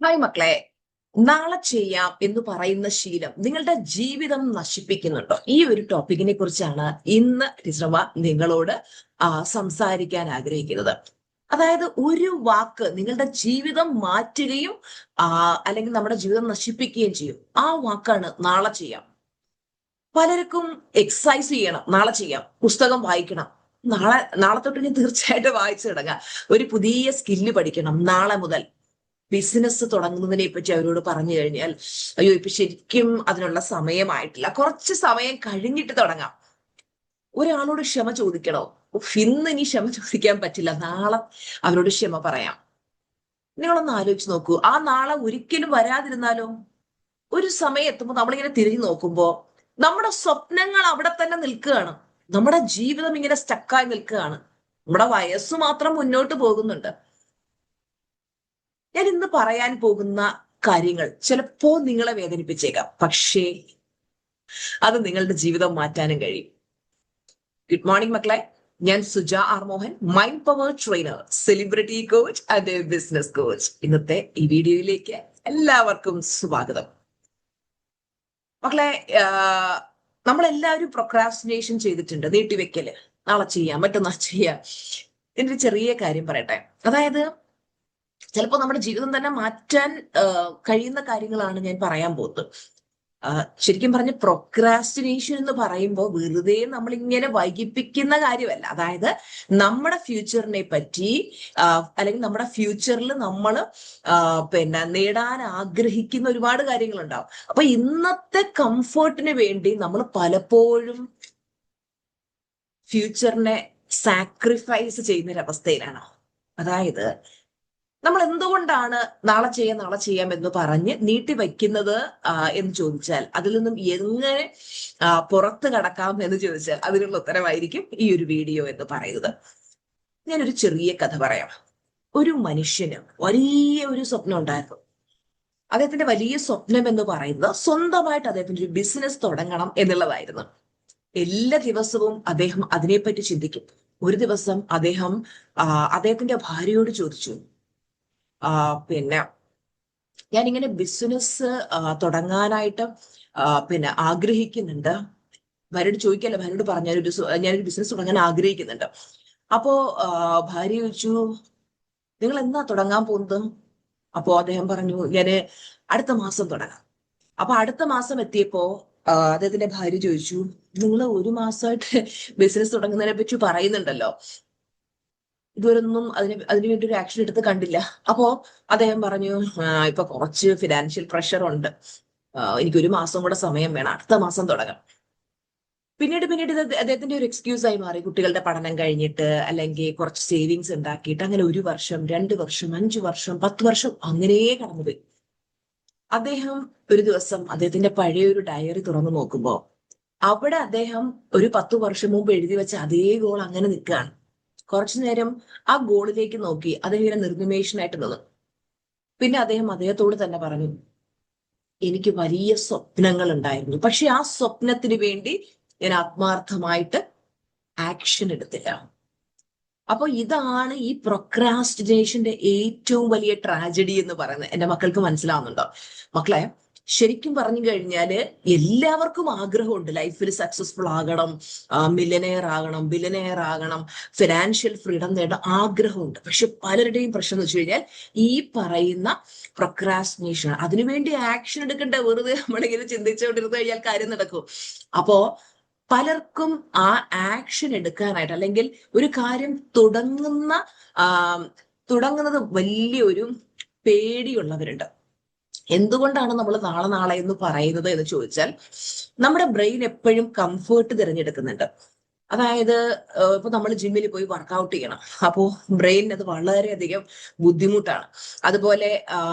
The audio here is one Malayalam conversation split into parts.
ഹായ് മക്കളെ, നാളെ ചെയ്യാം എന്ന് പറയുന്ന ശീലം നിങ്ങളുടെ ജീവിതം നശിപ്പിക്കുന്നുണ്ടോ? ഈ ഒരു ടോപ്പിക്കിനെ കുറിച്ചാണ് ഇന്ന് ടീച്ചർമ്മ നിങ്ങളോട് സംസാരിക്കാൻ ആഗ്രഹിക്കുന്നത്. അതായത് ഒരു വാക്ക് നിങ്ങളുടെ ജീവിതം മാറ്റുകയും അല്ലെങ്കിൽ നമ്മുടെ ജീവിതം നശിപ്പിക്കുകയും ചെയ്യും. ആ വാക്കാണ് നാളെ ചെയ്യാം. പലർക്കും എക്സസൈസ് ചെയ്യണം, നാളെ ചെയ്യാം, പുസ്തകം വായിക്കണം, നാളെ തൊട്ട് ഇനി തീർച്ചയായിട്ടും വായിച്ചു തുടങ്ങാം, ഒരു പുതിയ സ്കില്ല് പഠിക്കണം, നാളെ മുതൽ ബിസിനസ് തുടങ്ങുന്നതിനെ പറ്റി അവരോട് പറഞ്ഞു കഴിഞ്ഞാൽ അയ്യോ ഇപ്പൊ ശരിക്കും അതിനുള്ള സമയമായിട്ടില്ല, കുറച്ച് സമയം കഴിഞ്ഞിട്ട് തുടങ്ങാം. ഒരാളോട് ക്ഷമ ചോദിക്കണോ? ഇന്ന് ഇനി ക്ഷമ ചോദിക്കാൻ പറ്റില്ല, നാളെ അവരോട് ക്ഷമ പറയാം. നിങ്ങളൊന്ന് ആലോചിച്ച് നോക്കൂ, ആ നാളെ ഒരിക്കലും വരാതിരുന്നാലോ? ഒരു സമയം എത്തുമ്പോൾ നമ്മളിങ്ങനെ തിരിഞ്ഞു നോക്കുമ്പോ നമ്മുടെ സ്വപ്നങ്ങൾ അവിടെ തന്നെ നിൽക്കുകയാണ്, നമ്മുടെ ജീവിതം ഇങ്ങനെ സ്റ്റക്കായി നിൽക്കുകയാണ്, നമ്മുടെ വയസ്സ് മാത്രം മുന്നോട്ട് പോകുന്നുണ്ട്. ഞാൻ ഇന്ന് പറയാൻ പോകുന്ന കാര്യങ്ങൾ ചിലപ്പോ നിങ്ങളെ വേദനിപ്പിച്ചേക്കാം, പക്ഷേ അത് നിങ്ങളുടെ ജീവിതം മാറ്റാനും കഴിയും. ഗുഡ് മോർണിംഗ് മക്കളെ, ഞാൻ Suja R Mohan, mind power trainer, celebrity coach and business coach. ഇന്നത്തെ ഈ വീഡിയോയിലേക്ക് എല്ലാവർക്കും സ്വാഗതം. മക്കളെ, നമ്മളെല്ലാവരും പ്രൊക്രാസ്റ്റിനേഷൻ ചെയ്തിട്ടുണ്ട്, നീട്ടിവെക്കല്, നാളെ ചെയ്യാം, മറ്റന്നാൾ ചെയ്യാം. ഇതിന്റെ ചെറിയ കാര്യം പറയട്ടെ. അതായത് ചിലപ്പോൾ നമ്മുടെ ജീവിതം തന്നെ മാറ്റാൻ കഴിയുന്ന കാര്യങ്ങളാണ് ഞാൻ പറയാൻ പോകുന്നത്. ശരിക്കും പറഞ്ഞ പ്രൊക്രാസ്റ്റിനേഷൻ എന്ന് പറയുമ്പോൾ വെറുതെ നമ്മൾ ഇങ്ങനെ വൈകിപ്പിക്കുന്ന കാര്യമല്ല. അതായത് നമ്മുടെ ഫ്യൂച്ചറിനെ പറ്റി അല്ലെങ്കിൽ നമ്മുടെ ഫ്യൂച്ചറിൽ നമ്മൾ നേടാൻ ആഗ്രഹിക്കുന്ന ഒരുപാട് കാര്യങ്ങളുണ്ടാവും. അപ്പൊ ഇന്നത്തെ കംഫർട്ടിന് വേണ്ടി നമ്മൾ പലപ്പോഴും ഫ്യൂച്ചറിനെ സാക്രിഫൈസ് ചെയ്യുന്നൊരവസ്ഥയിലാണ്. അതായത് നമ്മൾ എന്തുകൊണ്ടാണ് നാളെ ചെയ്യാം എന്ന് പറഞ്ഞ് നീട്ടി വയ്ക്കുന്നത് എന്ന് ചോദിച്ചാൽ, അതിൽ നിന്നും എങ്ങനെ പുറത്ത് കടക്കാം എന്ന് ചോദിച്ചാൽ അതിനുള്ള ഉത്തരമായിരിക്കും ഈ ഒരു വീഡിയോ എന്ന് പറയുന്നത്. ഞാനൊരു ചെറിയ കഥ പറയാം. ഒരു മനുഷ്യന് വലിയ ഒരു സ്വപ്നം ഉണ്ടായിരുന്നു. അദ്ദേഹത്തിന്റെ വലിയ സ്വപ്നം എന്ന് പറയുന്നത് സ്വന്തമായിട്ട് അദ്ദേഹത്തിന്റെ ഒരു ബിസിനസ് തുടങ്ങണം എന്നുള്ളതായിരുന്നു. എല്ലാ ദിവസവും അദ്ദേഹം അതിനെപ്പറ്റി ചിന്തിക്കും. ഒരു ദിവസം അദ്ദേഹത്തിന്റെ ഭാര്യയോട് ചോദിച്ചു, ഞാനിങ്ങനെ ബിസിനസ് തുടങ്ങാനായിട്ട് ആഗ്രഹിക്കുന്നുണ്ട്. ഭാര്യയോട് ചോദിക്കല്ലോ, ഭാര്യയോട് പറഞ്ഞു ഞാനൊരു ബിസിനസ് തുടങ്ങാൻ ആഗ്രഹിക്കുന്നുണ്ട്. അപ്പോ ഭാര്യ ചോദിച്ചു, നിങ്ങൾ എന്നാ തുടങ്ങാൻ പോകുന്നത്? അപ്പോ അദ്ദേഹം പറഞ്ഞു, ഞാന് അടുത്ത മാസം തുടങ്ങാം. അപ്പൊ അടുത്ത മാസം എത്തിയപ്പോ അദ്ദേഹത്തിന്റെ ഭാര്യ ചോദിച്ചു, നിങ്ങൾ ഒരു മാസമായിട്ട് ബിസിനസ് തുടങ്ങുന്നതിനെ പറ്റി പറയുന്നുണ്ടല്ലോ, ഇതുവരൊന്നും അതിനു വേണ്ടി ഒരു ആക്ഷൻ എടുത്ത് കണ്ടില്ല. അപ്പോ അദ്ദേഹം പറഞ്ഞു, ഇപ്പൊ കുറച്ച് ഫിനാൻഷ്യൽ പ്രഷർ ഉണ്ട്, എനിക്കൊരു മാസം കൂടെ സമയം വേണം, അടുത്ത മാസം തുടങ്ങാം. പിന്നീട് ഇത് അദ്ദേഹത്തിന്റെ ഒരു എക്സ്ക്യൂസ് ആയി മാറി. കുട്ടികളുടെ പഠനം കഴിഞ്ഞിട്ട് അല്ലെങ്കിൽ കുറച്ച് സേവിങ്സ് ഉണ്ടാക്കിയിട്ട് അങ്ങനെ 1 വർഷം, 2 വർഷം, 5 വർഷം, 10 വർഷം അങ്ങനെ കടന്നുപോയി. അദ്ദേഹം ഒരു ദിവസം അദ്ദേഹത്തിന്റെ പഴയ ഒരു ഡയറി തുറന്നു നോക്കുമ്പോ അവിടെ അദ്ദേഹം ഒരു 10 വർഷം മുമ്പ് എഴുതി വെച്ച അതേ ഗോൾ അങ്ങനെ നിൽക്കുകയാണ്. കുറച്ചു നേരം ആ ഗോളിലേക്ക് നോക്കി അദ്ദേഹം ഇങ്ങനെ നിർനിമേഷനായിട്ട് നിന്നു. പിന്നെ അദ്ദേഹം അദ്ദേഹത്തോട് തന്നെ പറഞ്ഞു, എനിക്ക് വലിയ സ്വപ്നങ്ങൾ ഉണ്ടായിരുന്നു, പക്ഷെ ആ സ്വപ്നത്തിന് വേണ്ടി ഞാൻ ആത്മാർത്ഥമായിട്ട് ആക്ഷൻ എടുത്തില്ല. അപ്പൊ ഇതാണ് ഈ പ്രൊക്രാസ്റ്റിനേഷന്റെ ഏറ്റവും വലിയ ട്രാജഡി എന്ന് പറയുന്നത്. എന്റെ മക്കൾക്ക് മനസ്സിലാവുന്നുണ്ടോ? മക്കളെ, ശരിക്കും പറഞ്ഞു കഴിഞ്ഞാല് എല്ലാവർക്കും ആഗ്രഹമുണ്ട് ലൈഫിൽ സക്സസ്ഫുൾ ആകണം, മില്യനെയർ ആകണം, ബില്യനെയർ ആകണം, ഫിനാൻഷ്യൽ ഫ്രീഡം നേടാൻ ആഗ്രഹമുണ്ട്. പക്ഷെ പലരുടെയും പ്രശ്നം എന്ന് വെച്ച് കഴിഞ്ഞാൽ ഈ പറയുന്ന പ്രൊക്രാസ്റ്റിനേഷൻ. അതിനുവേണ്ടി ആക്ഷൻ എടുക്കണ്ട, വെറുതെ നമ്മളിങ്ങനെ ചിന്തിച്ചുകൊണ്ടിരുന്നു കഴിഞ്ഞാൽ കാര്യം നടക്കും. അപ്പോ പലർക്കും ആ ആക്ഷൻ എടുക്കാനായിട്ട് അല്ലെങ്കിൽ ഒരു കാര്യം തുടങ്ങുന്നത് വലിയൊരു പേടിയുള്ളവരുണ്ട്. എന്തുകൊണ്ടാണ് നമ്മൾ നാളെ എന്ന് പറയുന്നത് എന്ന് ചോദിച്ചാൽ, നമ്മുടെ ബ്രെയിൻ എപ്പോഴും കംഫേർട്ട് തിരഞ്ഞെടുക്കുന്നുണ്ട്. അതായത് ഇപ്പൊ നമ്മൾ ജിമ്മിൽ പോയി വർക്കൗട്ട് ചെയ്യണം, അപ്പോൾ ബ്രെയിനിന് അത് വളരെയധികം ബുദ്ധിമുട്ടാണ്. അതുപോലെ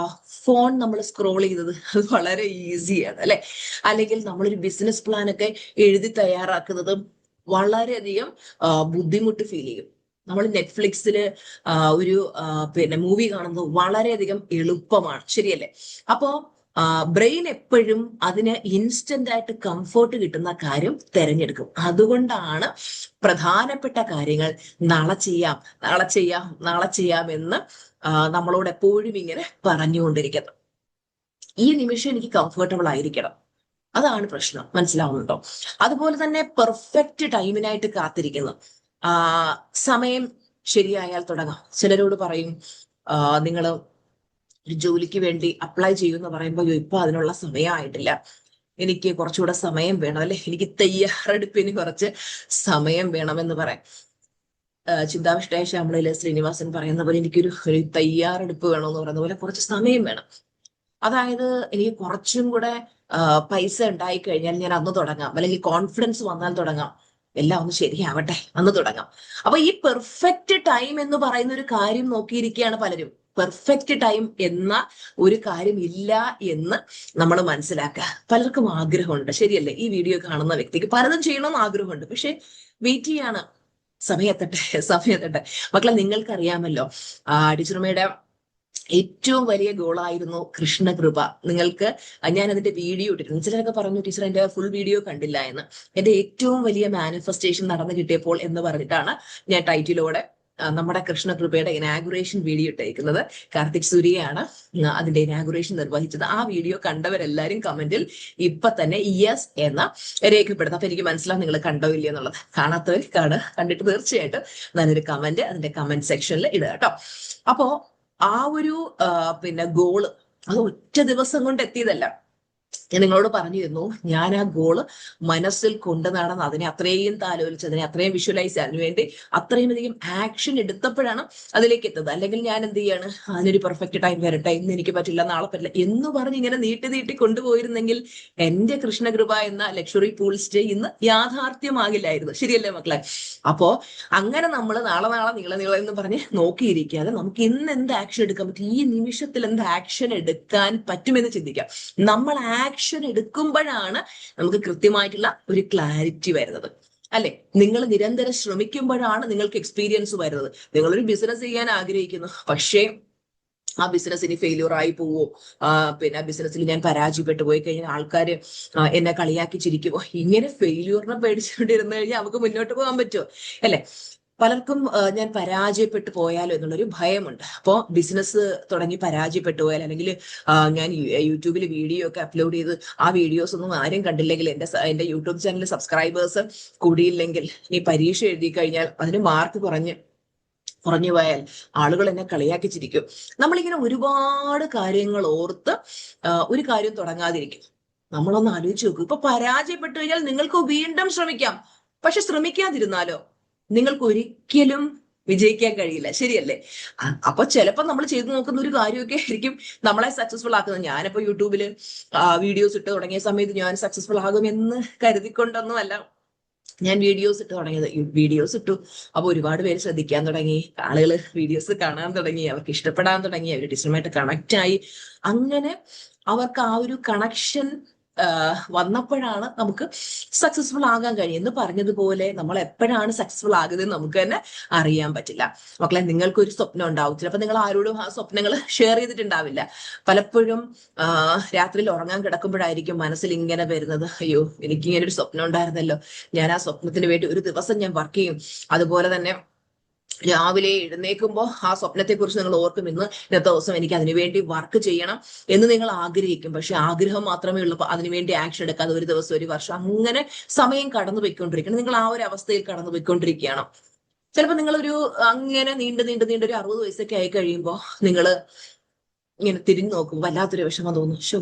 ഫോൺ നമ്മൾ സ്ക്രോൾ ചെയ്തത് അത് വളരെ ഈസിയാണ് അല്ലെ? അല്ലെങ്കിൽ നമ്മളൊരു ബിസിനസ് പ്ലാൻ ഒക്കെ എഴുതി തയ്യാറാക്കുന്നത് വളരെയധികം ബുദ്ധിമുട്ട് ഫീൽ ചെയ്യും. നമ്മൾ നെറ്റ്ഫ്ലിക്സില് ഒരു മൂവി കാണുന്നത് വളരെയധികം എളുപ്പമാണ്, ശരിയല്ലേ? അപ്പോ ബ്രെയിൻ എപ്പോഴും അതിന് ഇൻസ്റ്റന്റ് ആയിട്ട് കംഫർട്ട് കിട്ടുന്ന കാര്യം തിരഞ്ഞെടുക്കും. അതുകൊണ്ടാണ് പ്രധാനപ്പെട്ട കാര്യങ്ങൾ നാളെ ചെയ്യാം എന്ന് നമ്മളോട് എപ്പോഴും ഇങ്ങനെ പറഞ്ഞുകൊണ്ടിരിക്കുന്നത്. ഈ നിമിഷം എനിക്ക് കംഫർട്ടബിൾ ആയിരിക്കണം. അതാണ് പ്രശ്നം. മനസ്സിലാവുന്നുണ്ടോ? അതുപോലെ തന്നെ പെർഫെക്റ്റ് ടൈമിനായിട്ട് കാത്തിരിക്കുന്നു. ആ സമയം ശരിയായാൽ തുടങ്ങാം. ചിലരോട് പറയും നിങ്ങൾ ഒരു ജോലിക്ക് വേണ്ടി അപ്ലൈ ചെയ്യുമെന്ന് പറയുമ്പോൾ ഇപ്പൊ അതിനുള്ള സമയമായിട്ടില്ല, എനിക്ക് കുറച്ചുകൂടെ സമയം വേണം, അല്ലെ എനിക്ക് തയ്യാറെടുപ്പിന് കുറച്ച് സമയം വേണമെന്ന് പറയാം. ചിന്താവിഷ്ടയായ ശ്യാമളയിലെ ശ്രീനിവാസൻ പറയുന്ന പോലെ ഒരു തയ്യാറെടുപ്പ് വേണമെന്ന് പറയുന്ന പോലെ കുറച്ച് സമയം വേണം. അതായത് എനിക്ക് കുറച്ചും കൂടെ പൈസ ഉണ്ടായി കഴിഞ്ഞാൽ ഞാൻ അന്ന് തുടങ്ങാം, അല്ലെങ്കിൽ കോൺഫിഡൻസ് വന്നാൽ തുടങ്ങാം, എല്ലാം ഒന്ന് ശരിയാവട്ടെ അന്ന് തുടങ്ങാം. അപ്പൊ ഈ പെർഫെക്റ്റ് ടൈം എന്ന് പറയുന്ന ഒരു കാര്യം നോക്കിയിരിക്കുകയാണ് പലരും. പെർഫെക്റ്റ് ടൈം എന്ന ഒരു കാര്യം ഇല്ല എന്ന് നമ്മൾ മനസ്സിലാക്കുക. പലർക്കും ആഗ്രഹമുണ്ട്, ശരിയല്ലേ? ഈ വീഡിയോ കാണുന്ന വ്യക്തിക്ക് പലതും ചെയ്യണമെന്ന് ആഗ്രഹമുണ്ട്, പക്ഷെ വെയിറ്റ് ചെയ്യാണ്, സമയത്തെട്ടെ സമയത്തെട്ടെ. മക്കളെ, നിങ്ങൾക്കറിയാമല്ലോ ടീച്ചർമ്മയുടെ ഏറ്റവും വലിയ ഗോളായിരുന്നു കൃഷ്ണകൃപ. നിങ്ങൾക്ക് ഞാൻ അതിന്റെ വീഡിയോ ഇട്ടിരുന്നു. ചിലരൊക്കെ പറഞ്ഞു ടീച്ചർ എന്റെ ഫുൾ വീഡിയോ കണ്ടില്ല എന്ന്. എന്റെ ഏറ്റവും വലിയ മാനിഫെസ്റ്റേഷൻ നടന്നു കിട്ടിയപ്പോൾ എന്ന് പറഞ്ഞിട്ടാണ് ഞാൻ ടൈറ്റിലോടെ നമ്മുടെ കൃഷ്ണകൃപയുടെ ഇനാഗുറേഷൻ വീഡിയോ ഇട്ടേക്കുന്നത്. കാർത്തിക് സൂര്യയാണ് അതിന്റെ ഇനാഗുറേഷൻ നിർവഹിച്ചത്. ആ വീഡിയോ കണ്ടവരെല്ലാരും കമന്റിൽ ഇപ്പൊ തന്നെ യെസ് എന്ന രേഖപ്പെടുത്തും. അപ്പൊ എനിക്ക് മനസ്സിലാവും നിങ്ങൾ കണ്ടോ ഇല്ല എന്നുള്ളത്. കാണാത്തവർ കണ്ടിട്ട് തീർച്ചയായിട്ടും നല്ലൊരു കമന്റ് അതിന്റെ കമന്റ് സെക്ഷനിൽ ഇടുക കേട്ടോ. അപ്പോ ആ ഒരു ഗോള് അത് ഒറ്റ ദിവസം കൊണ്ട് എത്തിയതല്ല. ഞാൻ നിങ്ങളോട് പറഞ്ഞിരുന്നു, ഞാൻ ആ ഗോള് മനസ്സിൽ കൊണ്ടു നടന്ന് അതിനെ അത്രയും താലോലിച്ച് അതിനെ അത്രയും വിഷ്വലൈസ് അതിനുവേണ്ടി അത്രയും അധികം ആക്ഷൻ എടുത്തപ്പോഴാണ് അതിലേക്ക് എത്തുന്നത്. അല്ലെങ്കിൽ ഞാൻ എന്ത് ചെയ്യാണ്, അതിനൊരു പെർഫെക്റ്റ് ടൈം വരട്ടെ, ഇന്ന് എനിക്ക് പറ്റില്ല, നാളെ പറ്റില്ല എന്ന് പറഞ്ഞ് ഇങ്ങനെ നീട്ടി കൊണ്ടുപോയിരുന്നെങ്കിൽ എന്റെ കൃഷ്ണകൃപ എന്ന ലക്ഷറി പൂൾ സ്റ്റേ ഇന്ന് യാഥാർത്ഥ്യമാകില്ലായിരുന്നു. ശരിയല്ലേ മക്കളെ? അപ്പോ അങ്ങനെ നമ്മൾ നാളെ നീള എന്ന് പറഞ്ഞ് നോക്കിയിരിക്കാതെ നമുക്ക് ഇന്ന് എന്ത് ആക്ഷൻ എടുക്കാൻ പറ്റും, ഈ നിമിഷത്തിൽ എന്ത് ആക്ഷൻ എടുക്കാൻ പറ്റുമെന്ന് ചിന്തിക്കാം. നമ്മൾ ആക്ഷൻ എടുക്കുമ്പോഴാണ് നമുക്ക് കൃത്യമായിട്ടുള്ള ഒരു ക്ലാരിറ്റി വരുന്നത്, അല്ലെ? നിങ്ങൾ നിരന്തരം ശ്രമിക്കുമ്പോഴാണ് നിങ്ങൾക്ക് എക്സ്പീരിയൻസ് വരുന്നത്. നിങ്ങളൊരു ബിസിനസ് ചെയ്യാൻ ആഗ്രഹിക്കുന്നു, പക്ഷേ ആ ബിസിനസ് ഇനി ഫെയിലിയർ ആയി പോവോ, ആ ബിസിനസ്സിൽ ഞാൻ പരാജയപ്പെട്ടു പോയി കഴിഞ്ഞാൽ ആൾക്കാര് എന്നെ കളിയാക്കി ചിരിക്കുമോ, ഇങ്ങനെ ഫെയിലിയറിനെ പേടിച്ചുകൊണ്ടിരുന്നു കഴിഞ്ഞാൽ നമുക്ക് മുന്നോട്ട് പോകാൻ പറ്റുമോ, അല്ലെ? പലർക്കും ഞാൻ പരാജയപ്പെട്ടു പോയാലോ എന്നുള്ളൊരു ഭയമുണ്ട്. അപ്പോൾ ബിസിനസ് തുടങ്ങി പരാജയപ്പെട്ടു പോയാൽ, അല്ലെങ്കിൽ ഞാൻ യൂട്യൂബിൽ വീഡിയോ ഒക്കെ അപ്ലോഡ് ചെയ്ത് ആ വീഡിയോസ് ഒന്നും ആരും കണ്ടില്ലെങ്കിൽ, എന്റെ യൂട്യൂബ് ചാനൽ സബ്സ്ക്രൈബേഴ്സ് കൂടിയില്ലെങ്കിൽ, ഈ പരീക്ഷ എഴുതി കഴിഞ്ഞാൽ അതിന് മാർക്ക് കുറഞ്ഞു പോയാൽ ആളുകൾ എന്നെ കളിയാക്കി ചിരിക്കും. നമ്മളിങ്ങനെ ഒരുപാട് കാര്യങ്ങൾ ഓർത്ത് ഒരു കാര്യം തുടങ്ങാതിരിക്കും. നമ്മളൊന്ന് ആലോചിച്ച് നോക്കൂ. ഇപ്പൊ പരാജയപ്പെട്ടു കഴിഞ്ഞാൽ നിങ്ങൾക്ക് വീണ്ടും ശ്രമിക്കാം, പക്ഷെ ശ്രമിക്കാതിരുന്നാലോ നിങ്ങൾക്ക് ഒരിക്കലും വിജയിക്കാൻ കഴിയില്ല. ശരിയല്ലേ? അപ്പൊ ചിലപ്പോ നമ്മൾ ചെയ്തു നോക്കുന്ന ഒരു കാര്യമൊക്കെ ആയിരിക്കും നമ്മളെ സക്സസ്ഫുൾ ആക്കുന്നത്. ഞാനിപ്പോ യൂട്യൂബില് വീഡിയോസ് ഇട്ട് തുടങ്ങിയ സമയത്ത് ഞാൻ സക്സസ്ഫുൾ ആകും എന്ന് കരുതിക്കൊണ്ടൊന്നുമല്ല ഞാൻ വീഡിയോസ് ഇട്ട് തുടങ്ങിയത്. വീഡിയോസ് ഇട്ടു, അപ്പൊ ഒരുപാട് പേര് ശ്രദ്ധിക്കാൻ തുടങ്ങി, ആളുകൾ വീഡിയോസ് കാണാൻ തുടങ്ങി, അവർക്ക് ഇഷ്ടപ്പെടാൻ തുടങ്ങി, അവർ ടീച്ചറുമായിട്ട് കണക്ട് ആയി. അങ്ങനെ അവർക്ക് ആ ഒരു കണക്ഷൻ വന്നപ്പോഴാണ് നമുക്ക് സക്സസ്ഫുൾ ആകാൻ കഴിയും. എന്ന് പറഞ്ഞതുപോലെ നമ്മൾ എപ്പോഴാണ് സക്സസ്ഫുൾ ആകുന്നത് നമുക്ക് തന്നെ അറിയാൻ പറ്റില്ല. മക്കളെ, നിങ്ങൾക്കൊരു സ്വപ്നം ഉണ്ടാവും. ചിലപ്പോൾ നിങ്ങൾ ആരോടും ആ സ്വപ്നങ്ങൾ ഷെയർ ചെയ്തിട്ടുണ്ടാവില്ല. പലപ്പോഴും രാത്രിയിൽ ഉറങ്ങാൻ കിടക്കുമ്പോഴായിരിക്കും മനസ്സിൽ ഇങ്ങനെ വരുന്നത്, അയ്യോ എനിക്കിങ്ങനെ ഒരു സ്വപ്നം ഉണ്ടായിരുന്നല്ലോ, ഞാൻ ആ സ്വപ്നത്തിന് വേണ്ടി ഒരു ദിവസം ഞാൻ വർക്ക് ചെയ്യും. അതുപോലെ തന്നെ രാവിലെ എഴുന്നേൽക്കുമ്പോൾ ആ സ്വപ്നത്തെ കുറിച്ച് നിങ്ങൾ ഓർക്കും, ഇന്നത്തെ ദിവസം എനിക്ക് അതിനുവേണ്ടി വർക്ക് ചെയ്യണം എന്ന് നിങ്ങൾ ആഗ്രഹിക്കും. പക്ഷെ ആഗ്രഹം മാത്രമേ ഉള്ളൂ, അതിനുവേണ്ടി ആക്ഷൻ എടുക്കാതെ ഒരു ദിവസം ഒരു വർഷം അങ്ങനെ സമയം കടന്നു പോയിക്കൊണ്ടിരിക്കണം. നിങ്ങൾ ആ ഒരു അവസ്ഥയിൽ കടന്നു പോയിക്കൊണ്ടിരിക്കുകയാണ്. ചിലപ്പോൾ നിങ്ങളൊരു അങ്ങനെ നീണ്ടു ഒരു 60 വയസ്സൊക്കെ ആയി കഴിയുമ്പോൾ നിങ്ങൾ ഇങ്ങനെ തിരിഞ്ഞു നോക്കും, വല്ലാത്തൊരു വിഷമം തോന്നും. ശോ,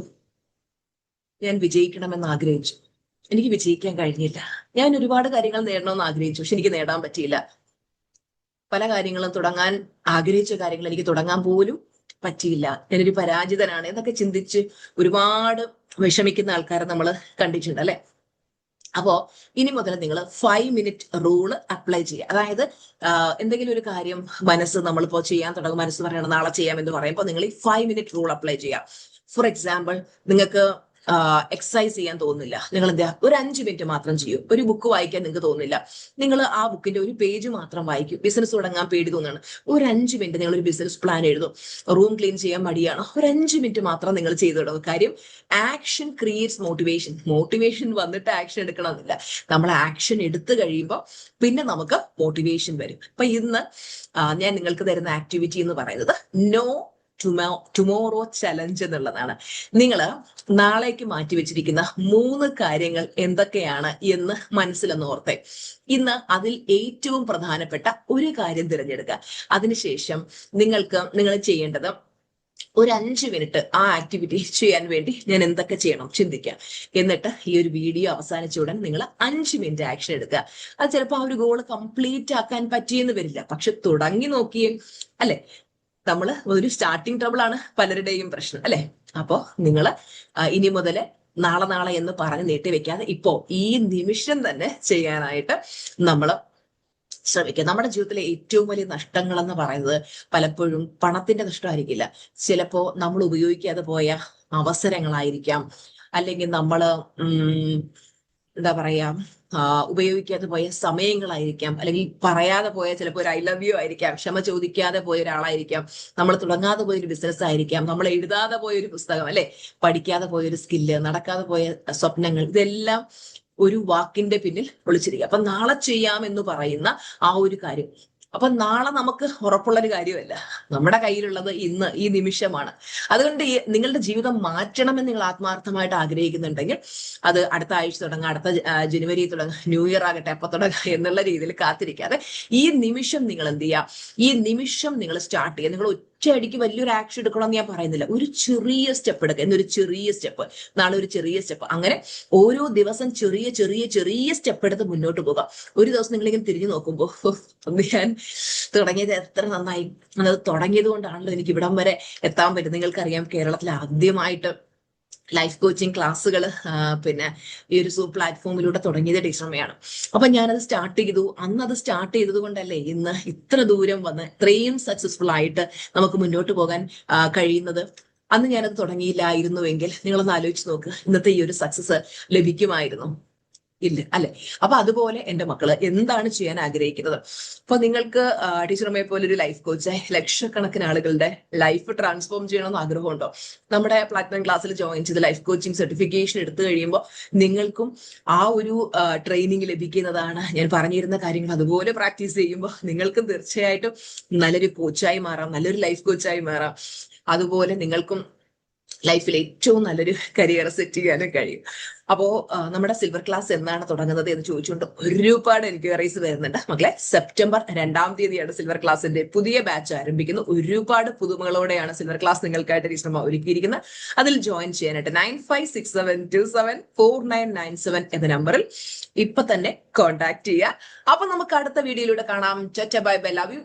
ഞാൻ വിജയിക്കണമെന്ന് ആഗ്രഹിച്ചു, എനിക്ക് വിജയിക്കാൻ കഴിഞ്ഞില്ല. ഞാൻ ഒരുപാട് കാര്യങ്ങൾ നേടണമെന്ന് ആഗ്രഹിച്ചു, പക്ഷെ എനിക്ക് നേടാൻ പറ്റിയില്ല. പല കാര്യങ്ങളും തുടങ്ങാൻ ആഗ്രഹിച്ച കാര്യങ്ങൾ എനിക്ക് തുടങ്ങാൻ പോലും പറ്റിയില്ല, ഞാനൊരു പരാജിതനാണ് എന്നൊക്കെ ചിന്തിച്ച് ഒരുപാട് വിഷമിക്കുന്ന ആൾക്കാരെ നമ്മൾ കണ്ടിട്ടുണ്ട്, അല്ലെ? അപ്പോ ഇനി മുതൽ നിങ്ങൾ 5 മിനിറ്റ് റൂള് അപ്ലൈ ചെയ്യുക. അതായത് എന്തെങ്കിലും ഒരു കാര്യം നമ്മളിപ്പോ ചെയ്യാൻ തുടങ്ങും, മനസ്സ് പറയണം നാളെ ചെയ്യാമെന്ന് പറയുമ്പോൾ നിങ്ങൾ ഈ 5 മിനിറ്റ് റൂൾ അപ്ലൈ ചെയ്യുക. ഫോർ എക്സാമ്പിൾ, നിങ്ങൾക്ക് എക്സസൈസ് ചെയ്യാൻ തോന്നുന്നില്ല, നിങ്ങൾ എന്താ ഒരു 5 മിനിറ്റ് മാത്രം ചെയ്യൂ. ഒരു ബുക്ക് വായിക്കാൻ നിങ്ങൾക്ക് തോന്നുന്നില്ല, നിങ്ങൾ ആ ബുക്കിന്റെ ഒരു പേജ് മാത്രം വായിക്കും. ബിസിനസ് തുടങ്ങാൻ പേടി തോന്നുകയാണ്, ഒരു 5 മിനിറ്റ് നിങ്ങൾ ഒരു ബിസിനസ് പ്ലാൻ എഴുതും. റൂം ക്ലീൻ ചെയ്യാൻ മടിയാണ്, ഒരു 5 മിനിറ്റ് മാത്രം നിങ്ങൾ ചെയ്തു തുടങ്ങും. കാര്യം ആക്ഷൻ ക്രിയേറ്റ്സ് മോട്ടിവേഷൻ. മോട്ടിവേഷൻ വന്നിട്ട് ആക്ഷൻ എടുക്കണമെന്നില്ല, നമ്മൾ ആക്ഷൻ എടുത്തു കഴിയുമ്പോൾ പിന്നെ നമുക്ക് മോട്ടിവേഷൻ വരും. അപ്പൊ ഇന്ന് ഞാൻ നിങ്ങൾക്ക് തരുന്ന ആക്ടിവിറ്റി എന്ന് പറയുന്നത് നോ ടുമോറോ ചലഞ്ച് എന്നുള്ളതാണ്. നിങ്ങൾ നാളേക്ക് മാറ്റിവെച്ചിരിക്കുന്ന 3 കാര്യങ്ങൾ എന്തൊക്കെയാണ് എന്ന് മനസ്സിലെന്ന് ഓർത്തെ. ഇന്ന് അതിൽ ഏറ്റവും പ്രധാനപ്പെട്ട ഒരു കാര്യം തിരഞ്ഞെടുക്കുക. അതിനുശേഷം നിങ്ങൾ ചെയ്യേണ്ടത് ഒരു 5 മിനിറ്റ് ആ ആക്ടിവിറ്റി ചെയ്യാൻ വേണ്ടി ഞാൻ എന്തൊക്കെ ചെയ്യണം ചിന്തിക്കുക. എന്നിട്ട് ഈ ഒരു വീഡിയോ അവസാനിച്ച ഉടൻ നിങ്ങൾ 5 മിനിറ്റ് ആക്ഷൻ എടുക്കുക. അത് ചിലപ്പോൾ ആ ഒരു ഗോൾ കംപ്ലീറ്റ് ആക്കാൻ പറ്റിയെന്ന് വരില്ല, പക്ഷെ തുടങ്ങി നോക്കിയേ അല്ലെ. നമ്മള് ഒരു സ്റ്റാർട്ടിങ് ട്രബിൾ ആണ് പലരുടെയും പ്രശ്നം അല്ലെ. അപ്പോ നിങ്ങൾ ഇനി മുതല് നാളെ എന്ന് പറഞ്ഞ് നീട്ടി വെക്കാതെ ഇപ്പോ ഈ നിമിഷം തന്നെ ചെയ്യാനായിട്ട് നമ്മൾ ശ്രമിക്കുക. നമ്മുടെ ജീവിതത്തിലെ ഏറ്റവും വലിയ നഷ്ടങ്ങൾ എന്ന് പറയുന്നത് പലപ്പോഴും പണത്തിന്റെ നഷ്ടമായിരിക്കില്ല. ചിലപ്പോ നമ്മൾ ഉപയോഗിക്കാതെ പോയ അവസരങ്ങളായിരിക്കാം, അല്ലെങ്കിൽ നമ്മള് എന്താ പറയാ ഉപയോഗിക്കാതെ പോയ സമയങ്ങളായിരിക്കാം, അല്ലെങ്കിൽ പറയാതെ പോയ ചിലപ്പോൾ ഒരു ഐ ലവ് യു ആയിരിക്കാം, ക്ഷമ ചോദിക്കാതെ പോയ ഒരാളായിരിക്കാം, നമ്മൾ തുടങ്ങാതെ പോയൊരു ബിസിനസ് ആയിരിക്കാം, നമ്മൾ എഴുതാതെ പോയൊരു പുസ്തകം അല്ലെ, പഠിക്കാതെ പോയൊരു സ്കില്ല്, നടക്കാതെ പോയ സ്വപ്നങ്ങൾ, ഇതെല്ലാം ഒരു വാക്കിന്റെ പിന്നിൽ ഒളിച്ചിരിക്കുക. അപ്പൊ നാളെ ചെയ്യാം എന്ന് പറയുന്ന ആ ഒരു കാര്യം, അപ്പൊ നാളെ നമുക്ക് ഉറപ്പുള്ളൊരു കാര്യമല്ല, നമ്മുടെ കയ്യിലുള്ളത് ഇന്ന് ഈ നിമിഷമാണ്. അതുകൊണ്ട് നിങ്ങളുടെ ജീവിതം മാറ്റണമെന്ന് നിങ്ങൾ ആത്മാർത്ഥമായിട്ട് ആഗ്രഹിക്കുന്നുണ്ടെങ്കിൽ അത് അടുത്ത ആഴ്ച തുടങ്ങാം, അടുത്ത ജനുവരി തുടങ്ങാം, ന്യൂ ഇയർ ആകട്ടെ അപ്പൊ തുടങ്ങാം എന്നുള്ള രീതിയിൽ കാത്തിരിക്കാതെ ഈ നിമിഷം നിങ്ങൾ എന്ത് ചെയ്യുക, ഈ നിമിഷം നിങ്ങൾ സ്റ്റാർട്ട് ചെയ്യുക. നിങ്ങൾ ഒറ്റയടിക്ക് വലിയൊരു ആക്ഷൻ എടുക്കണമെന്ന് ഞാൻ പറയുന്നില്ല, ഒരു ചെറിയ സ്റ്റെപ്പ് എടുക്കുക. എന്നൊരു ചെറിയ സ്റ്റെപ്പ്, നാളെ ഒരു ചെറിയ സ്റ്റെപ്പ്, അങ്ങനെ ഓരോ ദിവസം ചെറിയ ചെറിയ ചെറിയ സ്റ്റെപ്പ് എടുത്ത് മുന്നോട്ട് പോകുക. ഒരു ദിവസം നിങ്ങളിങ്ങനെ തിരിഞ്ഞു നോക്കുമ്പോൾ ഞാൻ തുടങ്ങിയത് എത്ര നന്നായി, അത് തുടങ്ങിയത് കൊണ്ടാണല്ലോ എനിക്ക് ഇവിടം വരെ എത്താൻ പറ്റും. നിങ്ങൾക്കറിയാം, കേരളത്തിൽ ആദ്യമായിട്ട് ലൈഫ് കോച്ചിങ് ക്ലാസ്സുകൾ പിന്നെ ഈ ഒരു പ്ലാറ്റ്ഫോമിലൂടെ തുടങ്ങിയത് ടീച്ചറമ്മയാണ്. അപ്പൊ ഞാനത് സ്റ്റാർട്ട് ചെയ്തു. അന്ന് അത് സ്റ്റാർട്ട് ചെയ്തത് കൊണ്ടല്ലേ ഇന്ന് ഇത്ര ദൂരം വന്ന് ഇത്രയും സക്സസ്ഫുൾ ആയിട്ട് നമുക്ക് മുന്നോട്ട് പോകാൻ കഴിയുന്നത്. അന്ന് ഞാനത് തുടങ്ങിയില്ലായിരുന്നുവെങ്കിൽ നിങ്ങളൊന്ന് ആലോചിച്ച് നോക്ക്, ഇന്നത്തെ ഈ ഒരു സക്സസ് ലഭിക്കുമായിരുന്നു? ഇല്ല അല്ലെ. അപ്പൊ അതുപോലെ എന്റെ മക്കള് എന്താണ് ചെയ്യാൻ ആഗ്രഹിക്കുന്നത്? അപ്പൊ നിങ്ങൾക്ക് ടീച്ചറമ്മയെ പോലെ ഒരു ലൈഫ് കോച്ചായി ലക്ഷക്കണക്കിന് ആളുകളുടെ ലൈഫ് ട്രാൻസ്ഫോം ചെയ്യണമെന്ന് ആഗ്രഹമുണ്ടോ? നമ്മുടെ പ്ലാറ്റിനം ക്ലാസ്സിൽ ജോയിൻ ചെയ്ത് ലൈഫ് കോച്ചിങ് സർട്ടിഫിക്കേഷൻ എടുത്തു കഴിയുമ്പോൾ നിങ്ങൾക്കും ആ ഒരു ട്രെയിനിങ് ലഭിക്കുന്നതാണ്. ഞാൻ പറഞ്ഞിരുന്ന കാര്യങ്ങൾ അതുപോലെ പ്രാക്ടീസ് ചെയ്യുമ്പോൾ നിങ്ങൾക്കും തീർച്ചയായിട്ടും നല്ലൊരു കോച്ചായി മാറാം, നല്ലൊരു ലൈഫ് കോച്ചായി മാറാം. അതുപോലെ നിങ്ങൾക്കും ലൈഫിൽ ഏറ്റവും നല്ലൊരു കരിയർ സെറ്റ് ചെയ്യാനും കഴിയും. അപ്പോ നമ്മുടെ സിൽവർ ക്ലാസ് എന്നാണ് തുടങ്ങുന്നത് എന്ന് ചോദിച്ചുകൊണ്ട് ഒരുപാട് എൻക്വയറീസ് വരുന്നുണ്ട് മക്കളെ. സെപ്റ്റംബർ 2-ാം തീയതിയാണ് സിൽവർ ക്ലാസിന്റെ പുതിയ ബാച്ച് ആരംഭിക്കുന്നത്. ഒരുപാട് പുതുമകളോടെയാണ് സിൽവർ ക്ലാസ് നിങ്ങൾക്കായിട്ട് ടീച്ചർമാർ ഒരുക്കിയിരിക്കുന്നത്. അതിൽ ജോയിൻ ചെയ്യാനായിട്ട് 9567274997 എന്ന നമ്പറിൽ ഇപ്പൊ തന്നെ കോൺടാക്ട് ചെയ്യുക. അപ്പൊ നമുക്ക് അടുത്ത വീഡിയോയിലൂടെ കാണാം. Bye bye, love you.